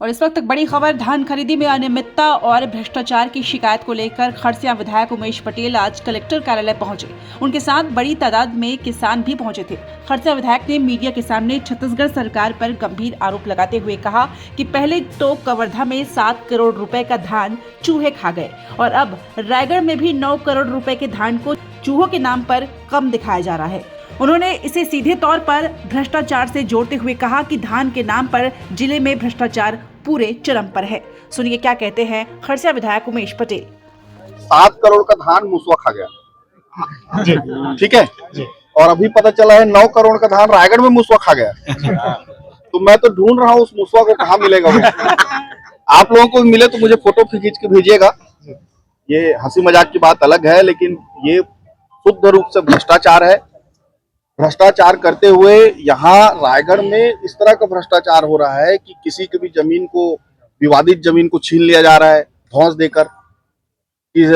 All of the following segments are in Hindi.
और इस वक्त तक बड़ी खबर, धान खरीदी में अनियमितता और भ्रष्टाचार की शिकायत को लेकर खरसिया विधायक उमेश पटेल आज कलेक्टर कार्यालय पहुंचे। उनके साथ बड़ी तादाद में किसान भी पहुंचे थे। खरसिया विधायक ने मीडिया के सामने छत्तीसगढ़ सरकार पर गंभीर आरोप लगाते हुए कहा कि पहले तो कवर्धा में 7 करोड़ रुपए का धान चूहे खा गए और अब रायगढ़ में भी 9 करोड़ रुपए के धान को चूहों के नाम पर कम दिखाया जा रहा है। उन्होंने इसे सीधे तौर पर भ्रष्टाचार से जोड़ते हुए कहा कि धान के नाम पर जिले में भ्रष्टाचार पूरे चरम पर है। सुनिए क्या कहते हैं खरसिया विधायक उमेश पटेल। 7 करोड़ का धान मूसवा खा गया जी, ठीक है जी। और अभी पता चला है 9 करोड़ का धान रायगढ़ में मूसवा खा गया। तो मैं तो ढूंढ रहा हूँ उस मूसवा को कहाँ मिलेगा वो। आप लोगों को मिले तो मुझे फोटो खींच के भेजिएगा। ये हंसी मजाक की बात अलग है, लेकिन ये शुद्ध रूप से भ्रष्टाचार है। भ्रष्टाचार करते हुए यहाँ रायगढ़ में इस तरह का भ्रष्टाचार हो रहा है कि किसी की भी जमीन को, विवादित जमीन को छीन लिया जा रहा है धौंस देकर। इस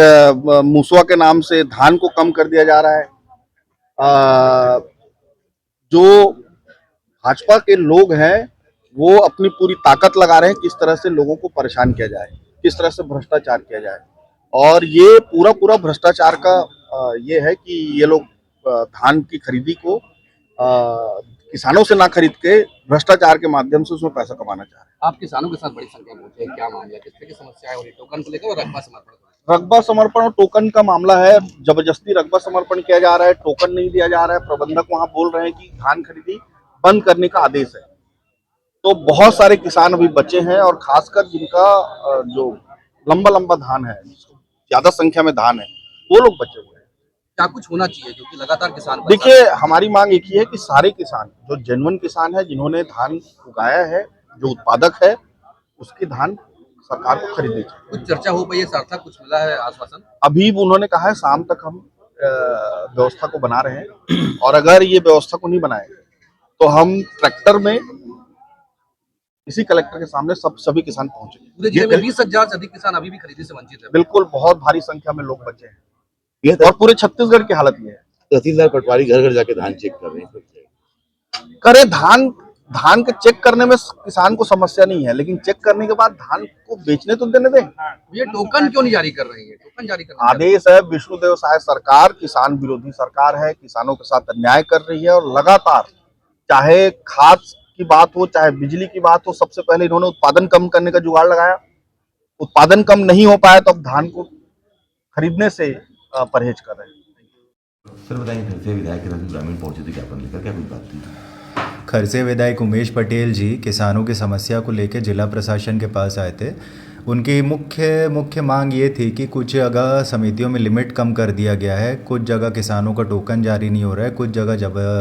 मूसवा के नाम से धान को कम कर दिया जा रहा है। जो भाजपा के लोग हैं वो अपनी पूरी ताकत लगा रहे हैं किस तरह से लोगों को परेशान किया जाए, किस तरह से भ्रष्टाचार किया जाए। और ये पूरा भ्रष्टाचार का ये है कि ये लोग धान की खरीदी को किसानों से ना खरीद के भ्रष्टाचार के माध्यम से उसमें पैसा कमाना चाह रहे हैं। आप किसानों के साथ बड़ी संख्या में पहुंचे, क्या मामला, किस तरह की समस्या है और टोकन को लेकर और रकबा समर्पण? रकबा समर्पण और टोकन का मामला है। जबरदस्ती रकबा समर्पण किया जा रहा है, टोकन नहीं दिया जा रहा है। प्रबंधक वहां बोल रहे हैं कि धान खरीदी बंद करने का आदेश है। तो बहुत सारे किसान अभी बचे हैं और खासकर जिनका जो लंबा धान है, ज्यादा संख्या में धान है, वो लोग बचे हुए हैं। क्या कुछ होना चाहिए जो कि लगातार किसान? देखिए, हमारी मांग एक ही है कि सारे किसान, जो जेन्युइन किसान है, जिन्होंने धान उगाया है, जो उत्पादक है, उसकी धान सरकार को खरीदनी चाहिए। कुछ चर्चा हो पाई है, सार्थक कुछ मिला है आश्वासन? अभी उन्होंने कहा है शाम तक हम व्यवस्था को बना रहे हैं, और अगर ये व्यवस्था को नहीं बनाए तो हम ट्रैक्टर में इसी कलेक्टर के सामने सभी किसान पहुंचेंगे। पूरे जिले में 20,000 से अधिक किसान अभी भी खरीदी से वंचित है। बिल्कुल, बहुत भारी संख्या में लोग बचे हैं और पूरे छत्तीसगढ़ की हालत ये है। तहसीलदार पटवारी घर घर जाके धान चेक कर रहे हैं। करे धान के चेक करने में किसान को समस्या नहीं है, लेकिन चेक करने के बाद धान को बेचने तो देने दें। ये टोकन क्यों नहीं जारी कर रही है? टोकन जारी करना आदेश है। विष्णुदेव साय सरकार किसान विरोधी सरकार है, किसानों के साथ अन्याय कर रही है और लगातार, चाहे खाद की बात हो, चाहे बिजली की बात हो, सबसे पहले इन्होंने उत्पादन कम करने का जुगाड़ लगाया। उत्पादन कम नहीं हो पाया तो अब धान को खरीदने से परहेज कर रहे हैं। सर बताइए, खरसिया विधायक के साथ ग्रामीण पहुंचे थे ज्ञापन लेकर, क्या कुछ बात थी? खरसिया विधायक उमेश पटेल जी किसानों की समस्या को लेकर जिला प्रशासन के पास आए थे। उनकी मुख्य मांग ये थी कि कुछ जगह समितियों में लिमिट कम कर दिया गया है, कुछ जगह किसानों का टोकन जारी नहीं हो रहा है, कुछ जगह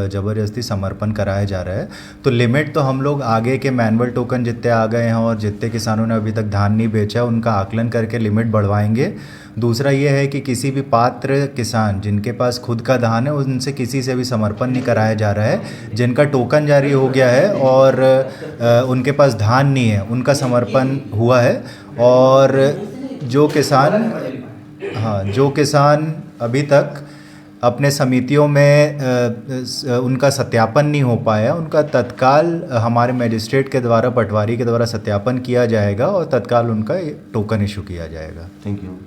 ज़बरदस्ती समर्पण कराया जा रहा है। तो लिमिट तो हम लोग आगे के मैनुअल टोकन जितने आ गए हैं और जितने किसानों ने अभी तक धान नहीं बेचा उनका आकलन करके लिमिट बढ़वाएंगे। दूसरा ये है कि किसी भी पात्र किसान जिनके पास खुद का धान है उनसे किसी से भी समर्पण नहीं कराया जा रहा है। जिनका टोकन जारी हो गया है और उनके पास धान नहीं है उनका समर्पण हुआ है। और जो किसान अभी तक अपने समितियों में उनका सत्यापन नहीं हो पाया, उनका तत्काल हमारे मजिस्ट्रेट के द्वारा, पटवारी के द्वारा सत्यापन किया जाएगा और तत्काल उनका टोकन इशू किया जाएगा। Thank you.